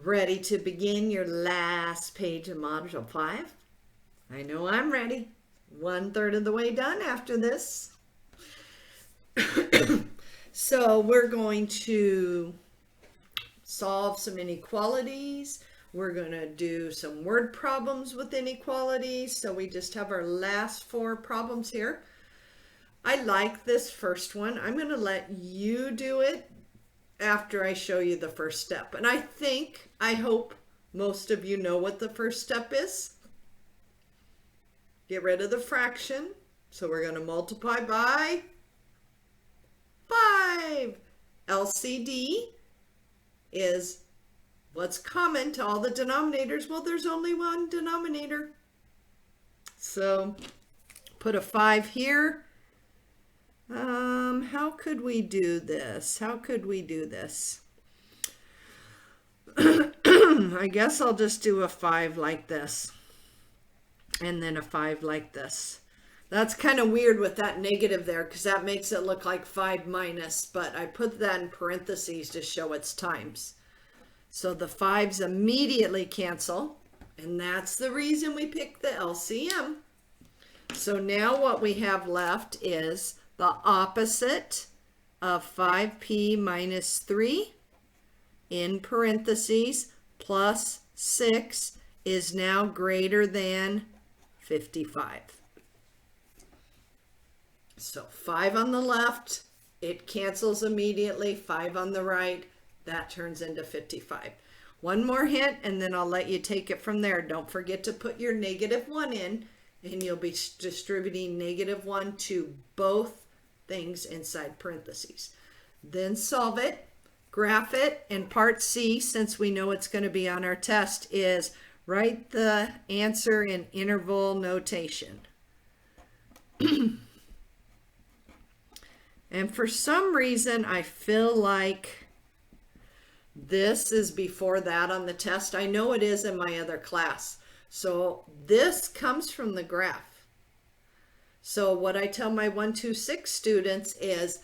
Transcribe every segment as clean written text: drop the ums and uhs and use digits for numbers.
Ready to begin your last page of Module 5? I know I'm ready. 1/3 of the way done after this. So we're going to solve some inequalities. We're going to do some word problems with inequalities. So we just have our last 4 problems here. I like this first one. I'm going to let you do it after I show you the first step. And I hope most of you know what the first step is. Get rid of the fraction. So we're going to multiply by 5. LCD is what's common to all the denominators. Well, there's only one denominator. So put a 5 here. How could we do this? I guess I'll just do a 5 like this and then a 5 like this. That's kind of weird with that negative there because that makes it look like 5 minus, but I put that in parentheses to show its times. So the 5s immediately cancel, and that's the reason we picked the LCM. So now what we have left is the opposite of 5p minus 3 in parentheses plus 6 is now greater than 55. So 5 on the left, it cancels immediately. 5 on the right, that turns into 55. One more hint and then I'll let you take it from there. Don't forget to put your -1 in, and you'll be distributing -1 to both things inside parentheses. Then solve it, graph it, and part C, since we know it's going to be on our test, is write the answer in interval notation. And for some reason, I feel like this is before that on the test. I know it is in my other class. So this comes from the graph. So what I tell my 1, 2, 6 students is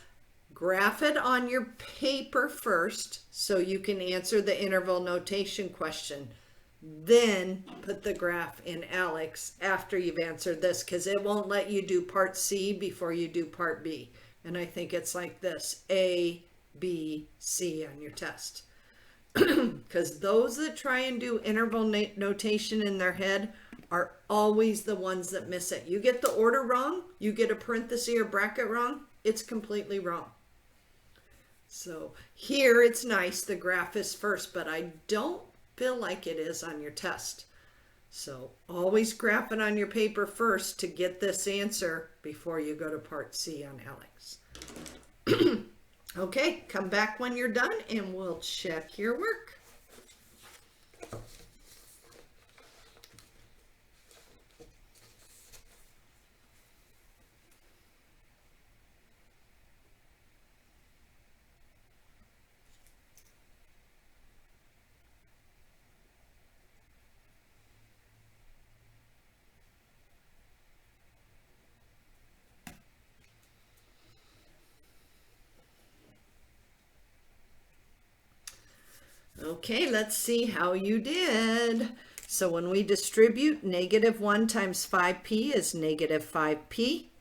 graph it on your paper first so you can answer the interval notation question. Then put the graph in ALEKS after you've answered this, because it won't let you do part C before you do part B. And I think it's like this, A, B, C on your test. Because those that try and do interval notation in their head are always the ones that miss it. You get the order wrong, you get a parenthesis or bracket wrong, it's completely wrong. So here it's nice, the graph is first, but I don't feel like it is on your test. So always graph it on your paper first to get this answer before you go to part C on ALEKS. Okay, come back when you're done and we'll check your work. Okay, let's see how you did. So when we distribute, -1 times 5p is -5p.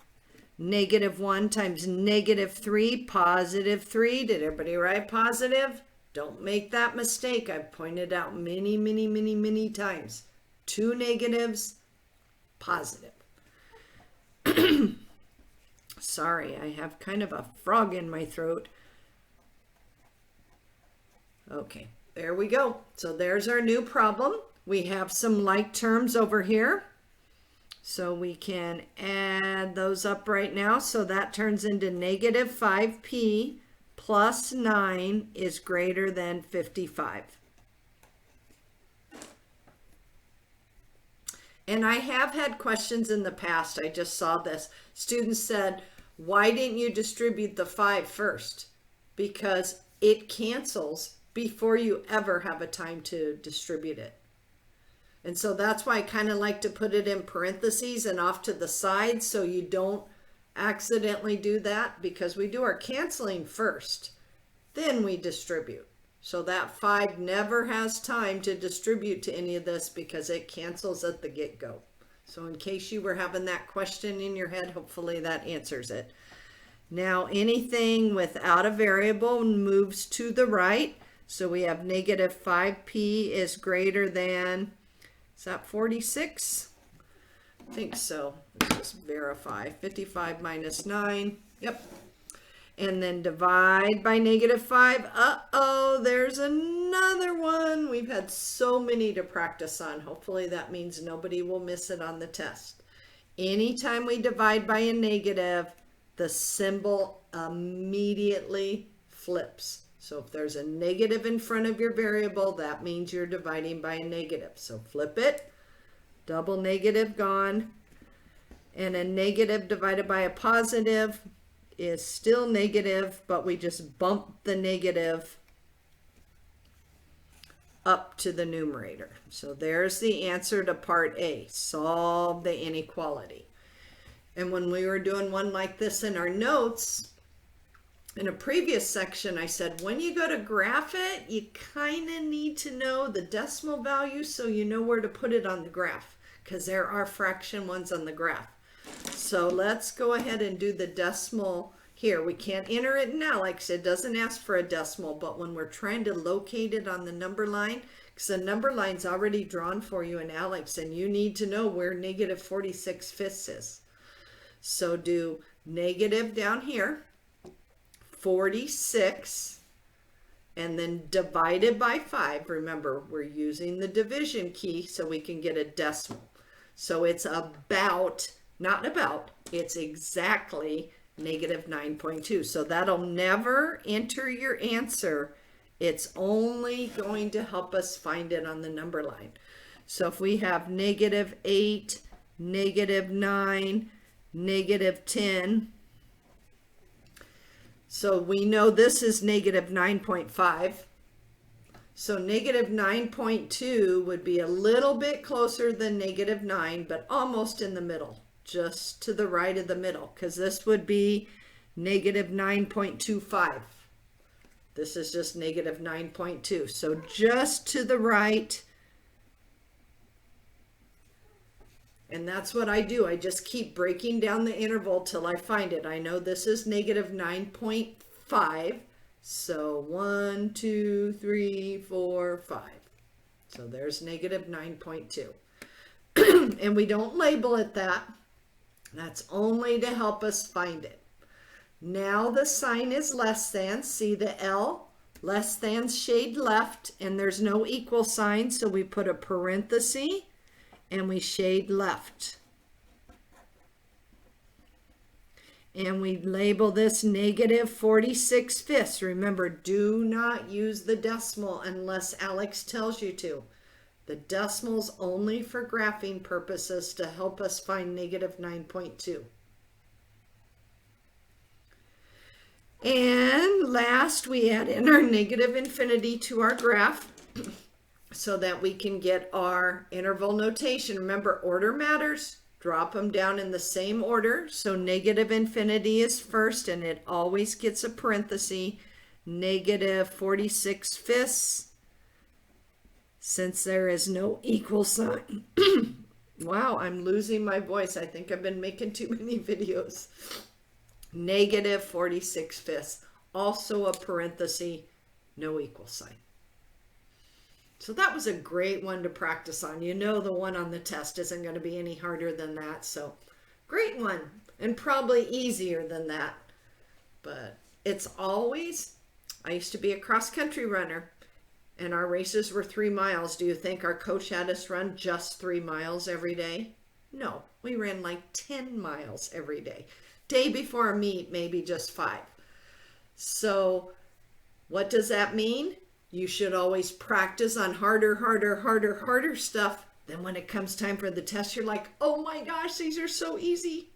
-1 times -3, +3. Did everybody write positive? Don't make that mistake. I've pointed out many times. 2 negatives, positive. Sorry, I have kind of a frog in my throat. Okay. There we go. So there's our new problem. We have some like terms over here. So we can add those up right now. So that turns into -5p plus 9 is greater than 55. And I have had questions in the past. I just saw this. Students said, why didn't you distribute the 5 first? Because it cancels before you ever have a time to distribute it. And so that's why I kind of like to put it in parentheses and off to the side so you don't accidentally do that, because we do our canceling first, then we distribute. So that 5 never has time to distribute to any of this because it cancels at the get-go. So in case you were having that question in your head, hopefully that answers it. Now anything without a variable moves to the right. So we have negative 5p is greater than, is that 46? I think so. Let's just verify. 55 minus 9. Yep. And then divide by negative 5. Uh-oh, there's another one. We've had so many to practice on. Hopefully that means nobody will miss it on the test. Anytime we divide by a negative, the symbol immediately flips. So if there's a negative in front of your variable, that means you're dividing by a negative. So flip it. Double negative gone. And a negative divided by a positive is still negative, but we just bump the negative up to the numerator. So there's the answer to part A. Solve the inequality. And when we were doing one like this in our notes, in a previous section, I said, when you go to graph it, you kind of need to know the decimal value so you know where to put it on the graph, because there are fraction ones on the graph. So let's go ahead and do the decimal here. We can't enter it in Alex. It doesn't ask for a decimal, but when we're trying to locate it on the number line, because the number line's already drawn for you in Alex, and you need to know where negative 46/5 is. So do negative down here, 46, and then divided by 5. Remember, we're using the division key so we can get a decimal. So it's about, not about, it's exactly negative 9.2. So that'll never enter your answer. It's only going to help us find it on the number line. So if we have negative 8, negative 9, negative 10, so we know this is negative 9.5. So negative 9.2 would be a little bit closer than negative 9, but almost in the middle, just to the right of the middle, because this would be negative 9.25. This is just negative 9.2. So just to the right. And that's what I do. I just keep breaking down the interval till I find it. I know this is negative 9.5. So 1, 2, 3, 4, 5. So there's negative 9.2. And we don't label it that. That's only to help us find it. Now the sign is less than. See the L? Less than shade left, and there's no equal sign, so we put a parenthesis and we shade left. And we label this negative 46/5. Remember, do not use the decimal unless Alex tells you to. The decimal's only for graphing purposes to help us find negative 9.2. And last, we add in our negative infinity to our graph so that we can get our interval notation. Remember, order matters. Drop them down in the same order. So negative infinity is first, and it always gets a parenthesis. Negative 46/5, since there is no equal sign. Wow, I'm losing my voice. I think I've been making too many videos. Negative 46/5, also a parenthesis, no equal sign. So that was a great one to practice on. You know the one on the test isn't going to be any harder than that. So great one, and probably easier than that. But it's always, I used to be a cross-country runner, and our races were 3 miles. Do you think our coach had us run just 3 miles every day? No, we ran like 10 miles every day. Day before a meet, maybe just 5. So what does that mean? You should always practice on harder stuff. Then when it comes time for the test, you're like, oh my gosh, these are so easy.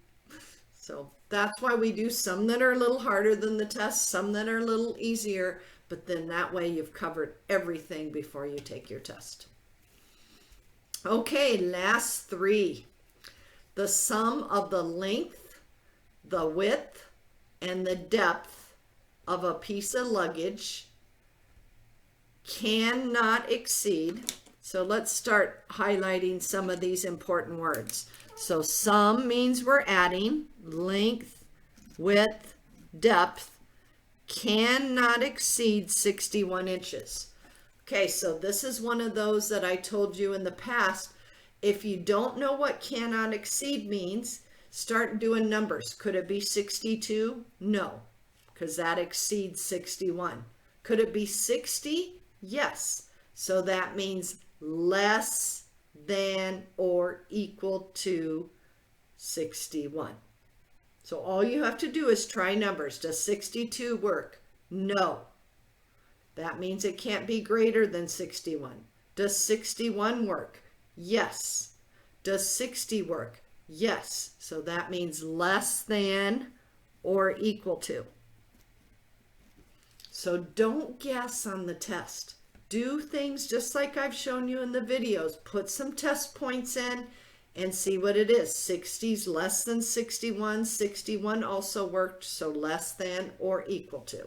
So that's why we do some that are a little harder than the test, some that are a little easier, but then that way you've covered everything before you take your test. Okay, last 3. The sum of the length, the width, and the depth of a piece of luggage cannot exceed. So let's start highlighting some of these important words. So some means we're adding. Length, width, depth cannot exceed 61 inches. Okay, so this is one of those that I told you in the past. If you don't know what cannot exceed means, start doing numbers. Could it be 62? No, because that exceeds 61. Could it be 60? Yes. So that means less than or equal to 61. So all you have to do is try numbers. Does 62 work? No. That means it can't be greater than 61. Does 61 work? Yes. Does 60 work? Yes. So that means less than or equal to. So don't guess on the test. Do things just like I've shown you in the videos. Put some test points in and see what it is. 60's less than 61. 61 also worked, so less than or equal to.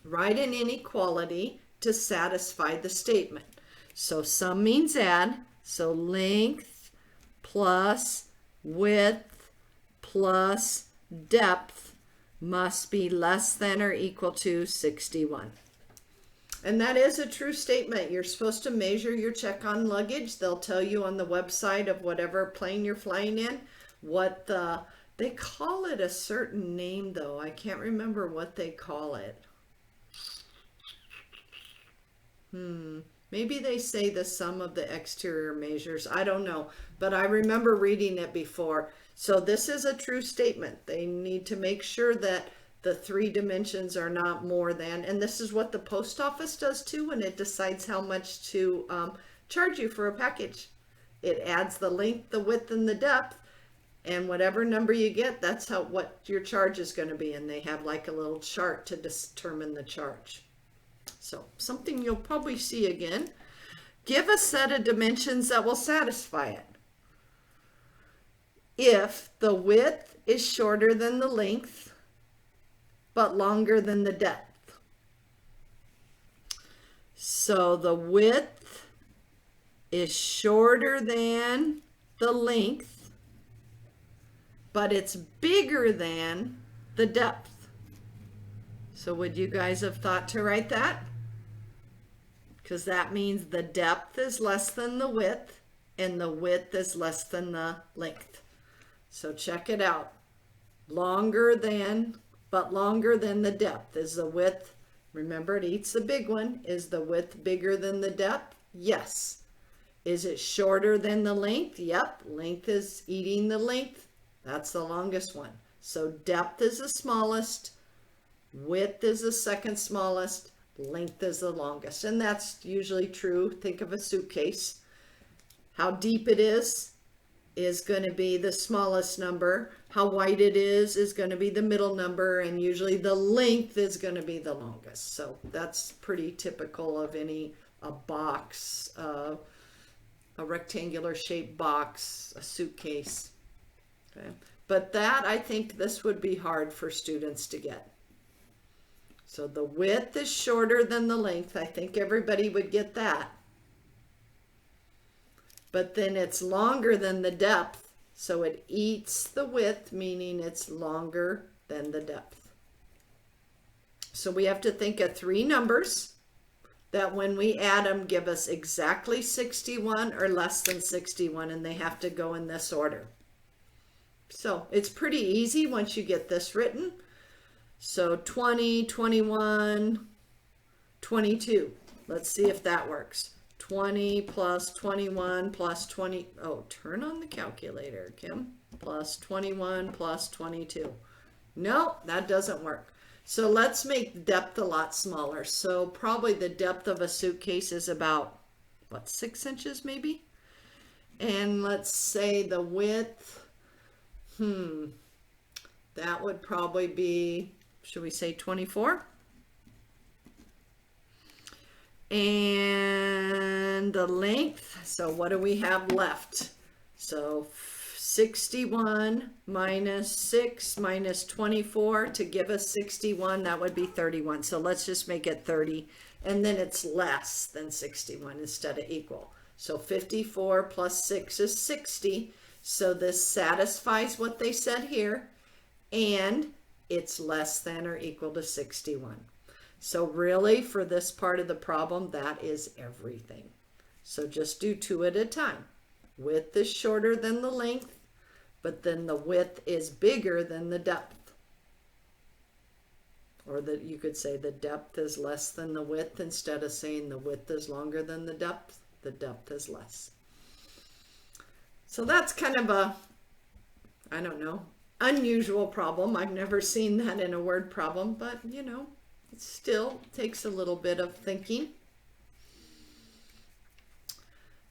Write an inequality to satisfy the statement. So some means add. So length plus width plus depth must be less than or equal to 61. And that is a true statement. You're supposed to measure your check-on luggage. They'll tell you on the website of whatever plane you're flying in what they call it a certain name though. I can't remember what they call it. Maybe they say the sum of the exterior measures. I don't know, but I remember reading it before. So this is a true statement. They need to make sure that the 3 dimensions are not more than, and this is what the post office does too when it decides how much to charge you for a package. It adds the length, the width, and the depth, and whatever number you get, that's what your charge is going to be, and they have like a little chart to determine the charge. So something you'll probably see again. Give a set of dimensions that will satisfy it. If the width is shorter than the length, but longer than the depth. So the width is shorter than the length, but it's bigger than the depth. So would you guys have thought to write that? Because that means the depth is less than the width and the width is less than the length. So check it out. Longer than, but longer than the depth. Is the width, remember it eats the big one, is the width bigger than the depth? Yes. Is it shorter than the length? Yep, length is eating the length. That's the longest one. So depth is the smallest, width is the second smallest, length is the longest. And that's usually true. Think of a suitcase. How deep it is going to be the smallest number. How wide it is going to be the middle number, and usually the length is going to be the longest. So that's pretty typical of a box, a rectangular shaped box, a suitcase. Okay. But that, I think this would be hard for students to get. So the width is shorter than the length. I think everybody would get that. But then it's longer than the depth, so it eats the width, meaning it's longer than the depth. So we have to think of 3 numbers that when we add them give us exactly 61 or less than 61, and they have to go in this order. So it's pretty easy once you get this written. So 20, 21, 22. Let's see if that works. 20 plus 21 plus 20, oh, turn on the calculator, Kim, plus 21 plus 22. No, that doesn't work. So let's make the depth a lot smaller. So probably the depth of a suitcase is about, what, 6 inches maybe? And let's say the width, that would probably be, should we say 24? And the length, so what do we have left? So 61 minus 6 minus 24 to give us 61, that would be 31. So let's just make it 30, and then it's less than 61 instead of equal. So 54 plus 6 is 60. So this satisfies what they said here, and it's less than or equal to 61. So really, for this part of the problem, that is everything. So just do 2 at a time. Width is shorter than the length, but then the width is bigger than the depth. Or that you could say the depth is less than the width instead of saying the width is longer than the depth. The depth is less. So that's kind of a, I don't know, unusual problem. I've never seen that in a word problem, but you know, it still takes a little bit of thinking.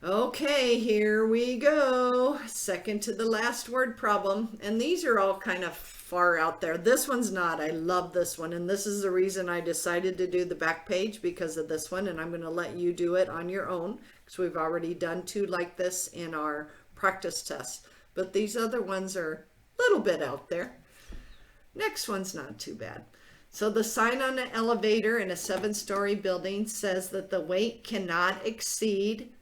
Okay, here we go. Second to the last word problem. And these are all kind of far out there. This one's not. I love this one. And this is the reason I decided to do the back page, because of this one. And I'm going to let you do it on your own, because we've already done 2 like this in our practice test. But these other ones are a little bit out there. Next one's not too bad. So the sign on an elevator in a 7-story building says that the weight cannot exceed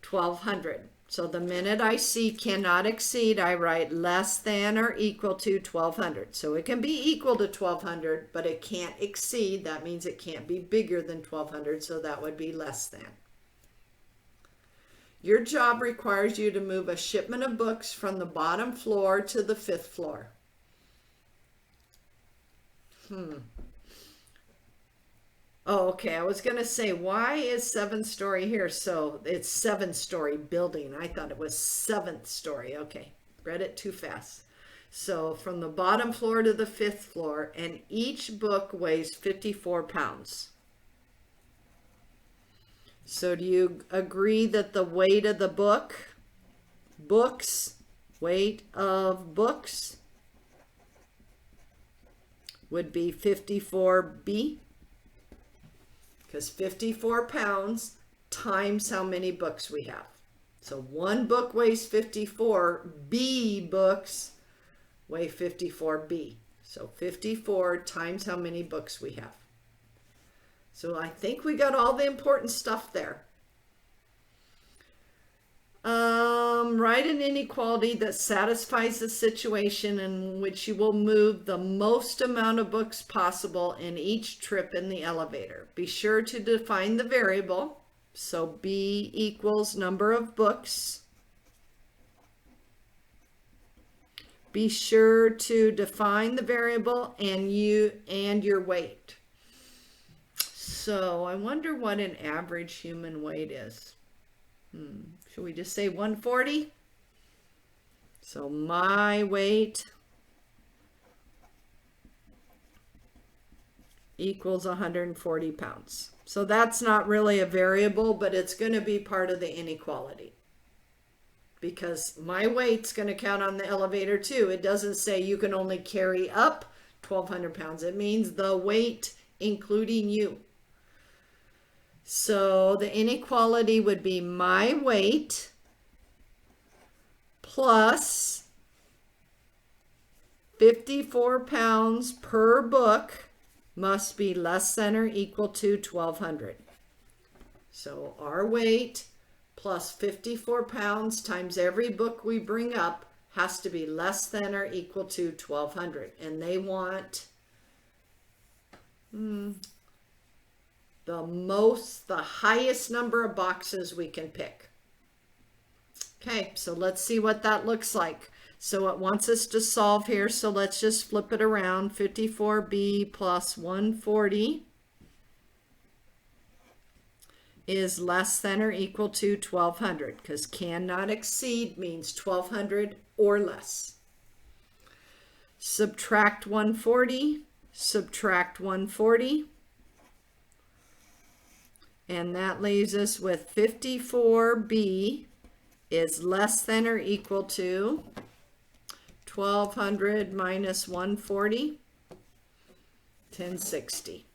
1,200. So the minute I see cannot exceed, I write less than or equal to 1,200. So it can be equal to 1,200, but it can't exceed. That means it can't be bigger than 1,200, so that would be less than. Your job requires you to move a shipment of books from the bottom floor to the 5th floor. Oh, okay. I was going to say, why is 7-story here? So it's 7-story building. I thought it was 7th story. Okay. Read it too fast. So from the bottom floor to the 5th floor, and each book weighs 54 pounds. So do you agree that the weight of the weight of books would be 54B? Because 54 pounds times how many books we have. So one book weighs 54, B books weigh 54B. So 54 times how many books we have. So I think we got all the important stuff there. Write an inequality that satisfies the situation in which you will move the most amount of books possible in each trip in the elevator. Be sure to define the variable. So B equals number of books. Be sure to define the variable and your weight. So I wonder what an average human weight is. Should we just say 140? So my weight equals 140 pounds. So that's not really a variable, but it's going to be part of the inequality. Because my weight's going to count on the elevator too. It doesn't say you can only carry up 1,200 pounds. It means the weight including you. So the inequality would be my weight plus 54 pounds per book must be less than or equal to 1,200. So our weight plus 54 pounds times every book we bring up has to be less than or equal to 1,200. And they want the highest number of boxes we can pick. Okay, so let's see what that looks like. So it wants us to solve here, so let's just flip it around. 54B plus 140 is less than or equal to 1,200, because cannot exceed means 1,200 or less. Subtract 140, subtract 140. And that leaves us with 54B is less than or equal to 1,200 minus 140, 1060.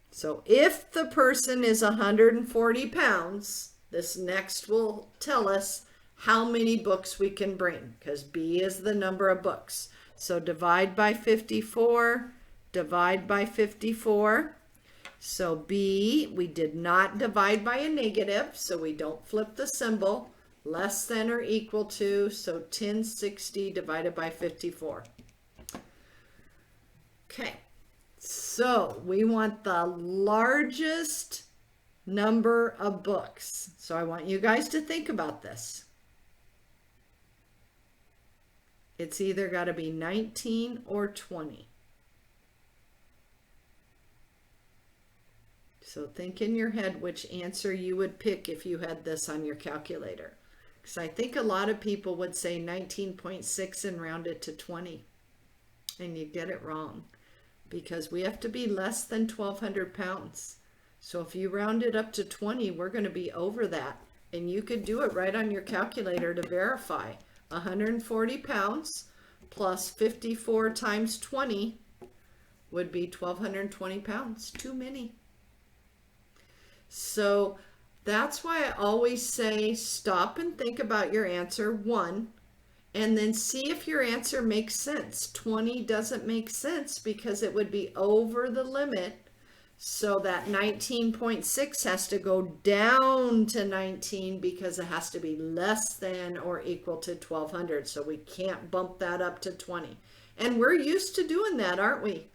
So if the person is 140 pounds, this next will tell us how many books we can bring, because B is the number of books. So divide by 54, divide by 54. So B, we did not divide by a negative, so we don't flip the symbol. Less than or equal to, so 1060 divided by 54. Okay, so we want the largest number of books. So I want you guys to think about this. It's either got to be 19 or 20. So think in your head which answer you would pick if you had this on your calculator. Because I think a lot of people would say 19.6 and round it to 20. And you get it wrong. Because we have to be less than 1,200 pounds. So if you round it up to 20, we're going to be over that. And you could do it right on your calculator to verify. 140 pounds plus 54 times 20 would be 1,220 pounds. Too many. So that's why I always say stop and think about your answer, 1, and then see if your answer makes sense. 20 doesn't make sense because it would be over the limit. So that 19.6 has to go down to 19 because it has to be less than or equal to 1,200. So we can't bump that up to 20. And we're used to doing that, aren't we?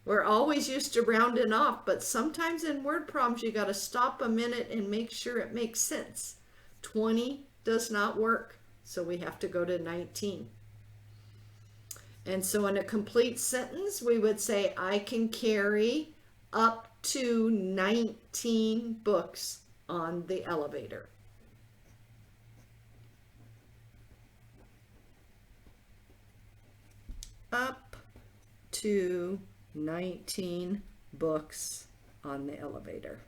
We're always used to rounding off, but sometimes in word problems, you got to stop a minute and make sure it makes sense. 20 does not work, so we have to go to 19. And so in a complete sentence, we would say, I can carry up to 19 books on the elevator. Up to 19 books on the elevator.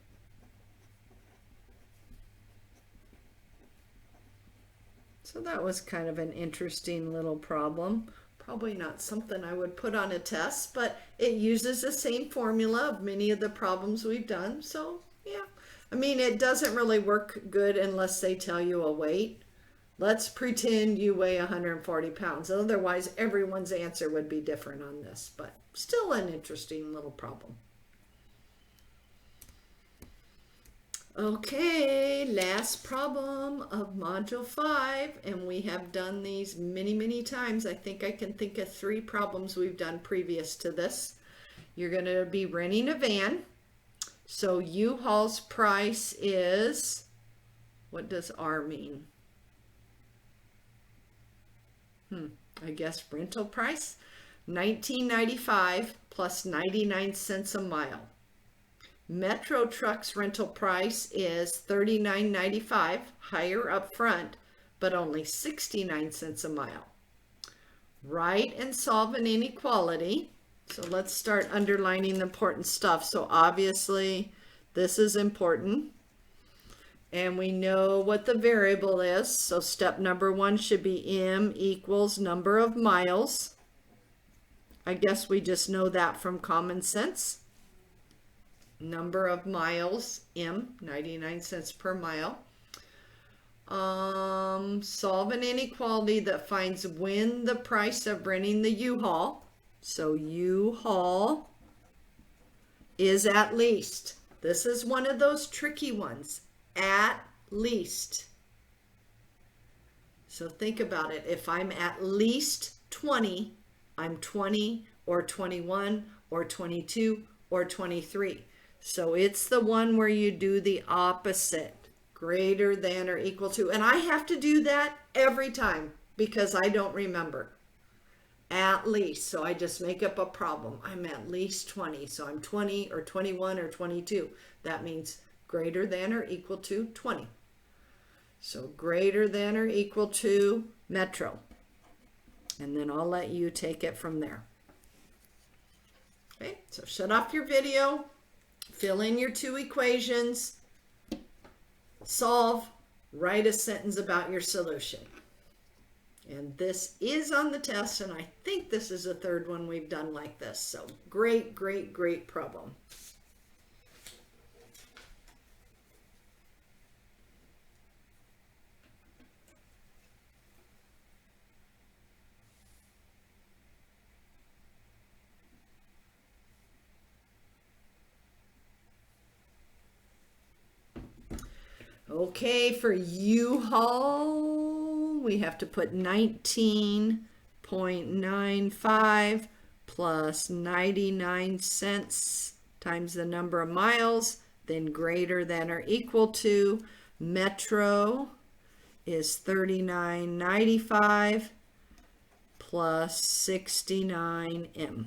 So that was kind of an interesting little problem. Probably not something I would put on a test, but it uses the same formula of many of the problems we've done. So yeah, I mean, it doesn't really work good unless they tell you a weight. Let's pretend you weigh 140 pounds. Otherwise, everyone's answer would be different on this, but still an interesting little problem. Okay, last problem of Module 5, and we have done these many, many times. I think I can think of 3 problems we've done previous to this. You're going to be renting a van. So U-Haul's price is, what does R mean? I guess rental price, $19.95 plus 99 cents a mile. Metro Truck's rental price is $39.95, higher up front, but only 69 cents a mile. Write and solve an inequality. So let's start underlining the important stuff. So obviously this is important. And we know what the variable is. So step number 1 should be M equals number of miles. I guess we just know that from common sense. Number of miles, M, 99 cents per mile. Solve an inequality that finds when the price of renting the U-Haul. So U-Haul is at least. This is one of those tricky ones. At least. So think about it. If I'm at least 20, I'm 20 or 21 or 22 or 23. So it's the one where you do the opposite. Greater than or equal to. And I have to do that every time because I don't remember. At least. So I just make up a problem. I'm at least 20. So I'm 20 or 21 or 22. That means greater than or equal to 20. So greater than or equal to Metro. And then I'll let you take it from there. Okay, so shut off your video, fill in your 2 equations, solve, write a sentence about your solution. And this is on the test, and I think this is the 3rd one we've done like this. So great, great, great problem. Okay, for U-Haul, we have to put 19.95 plus 99 cents times the number of miles, then greater than or equal to. Metro is 39.95 plus 69M.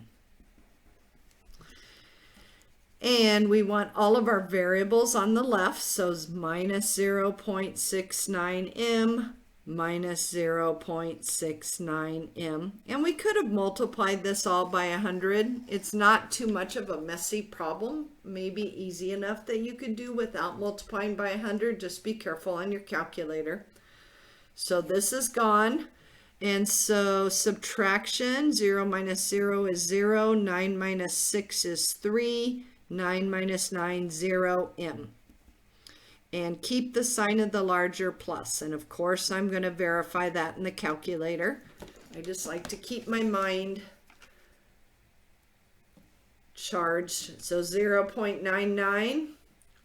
And we want all of our variables on the left, so minus 0.69M minus 0.69M. And we could have multiplied this all by 100. It's not too much of a messy problem, maybe easy enough that you could do without multiplying by 100. Just be careful on your calculator. So this is gone. And so subtraction, 0 minus 0 is 0, 9 minus 6 is 3, 9 minus 9, 0M. And keep the sign of the larger plus. And of course, I'm going to verify that in the calculator. I just like to keep my mind charged. So 0.99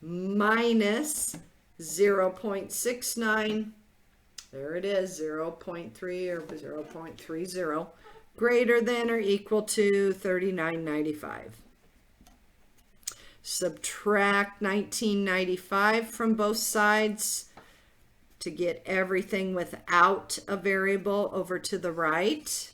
minus 0.69. There it is, 0.3 or 0.30, greater than or equal to 39.95. Subtract 19.95 from both sides to get everything without a variable over to the right.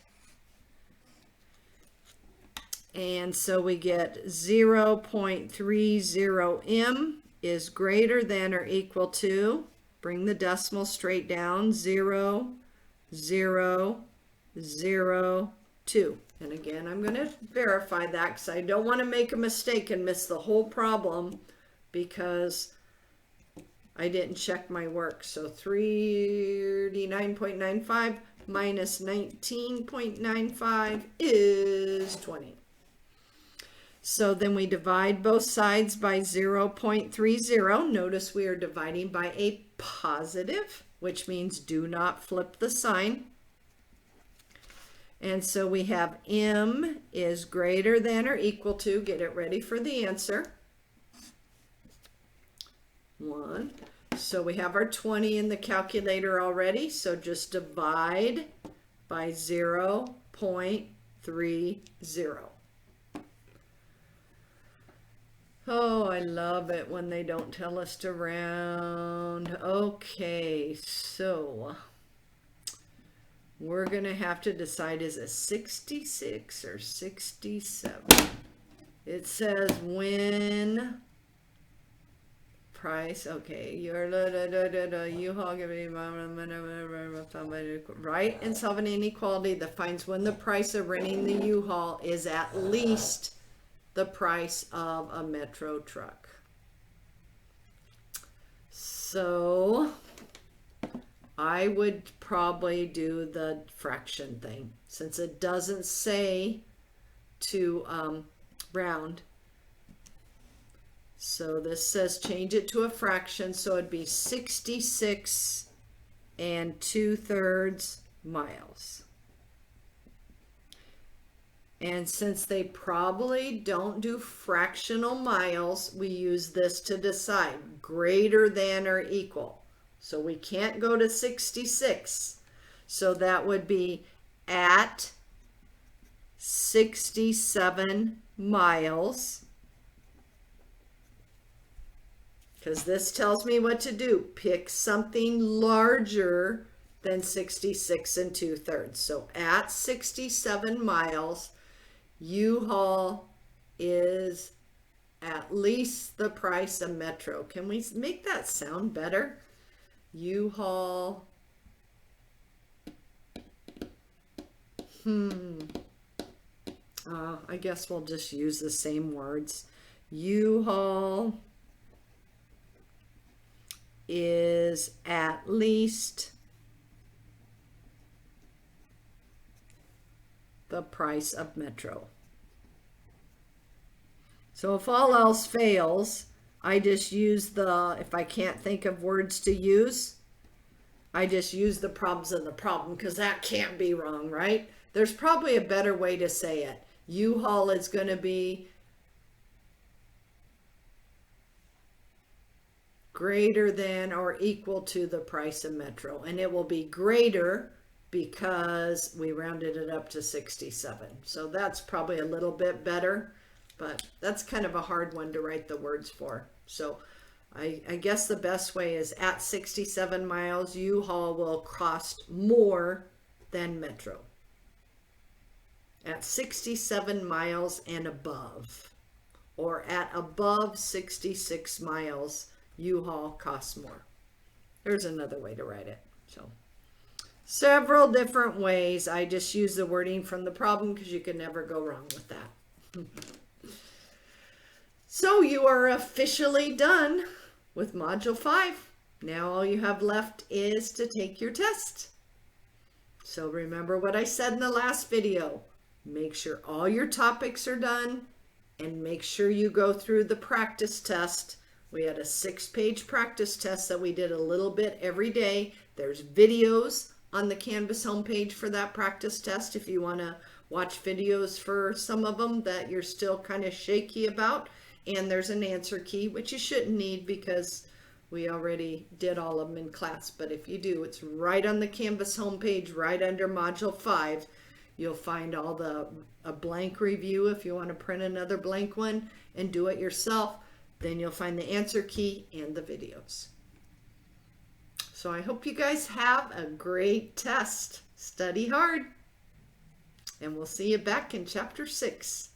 And so we get 0.30M is greater than or equal to, bring the decimal straight down, 0.0002. And again, I'm going to verify that because I don't want to make a mistake and miss the whole problem because I didn't check my work. So 39.95 minus 19.95 is 20. So then we divide both sides by 0.30. Notice we are dividing by a positive, which means do not flip the sign. And so we have M is greater than or equal to, get it ready for the answer, 1. So we have our 20 in the calculator already, so just divide by 0.30. Oh, I love it when they don't tell us to round. Okay, so we're going to have to decide, is it 66 or 67? It says when price, okay, your U-Haul right, and solve an inequality that finds when the price of renting the U-Haul is at least the price of a Metro truck. So I would probably do the fraction thing since it doesn't say to round. So this says change it to a fraction, so it'd be 66 2/3 miles. And since they probably don't do fractional miles, we use this to decide greater than or equal. So we can't go to 66. So that would be at 67 miles. Because this tells me what to do. Pick something larger than 66 2/3. So at 67 miles, U-Haul is at least the price of Metro. Can we make that sound better? U-Haul. I guess we'll just use the same words. U-Haul is at least the price of Metro. So if all else fails, I just use the, if I can't think of words to use, I just use the problems in the problem because that can't be wrong, right? There's probably a better way to say it. U-Haul is going to be greater than or equal to the price of Metro. And it will be greater because we rounded it up to 67. So that's probably a little bit better, but that's kind of a hard one to write the words for. So I guess the best way is at 67 miles, U-Haul will cost more than Metro. At 67 miles and above, or at above 66 miles, U-Haul costs more. There's another way to write it. So several different ways. I just use the wording from the problem because you can never go wrong with that. So you are officially done with Module 5. Now all you have left is to take your test. So remember what I said in the last video. Make sure all your topics are done and make sure you go through the practice test. We had a 6-page practice test that we did a little bit every day. There's videos on the Canvas homepage for that practice test if you want to watch videos for some of them that you're still kind of shaky about. And there's an answer key, which you shouldn't need because we already did all of them in class. But if you do, it's right on the Canvas homepage, right under Module 5. You'll find all a blank review if you want to print another blank one and do it yourself. Then you'll find the answer key and the videos. So I hope you guys have a great test. Study hard. And we'll see you back in Chapter 6.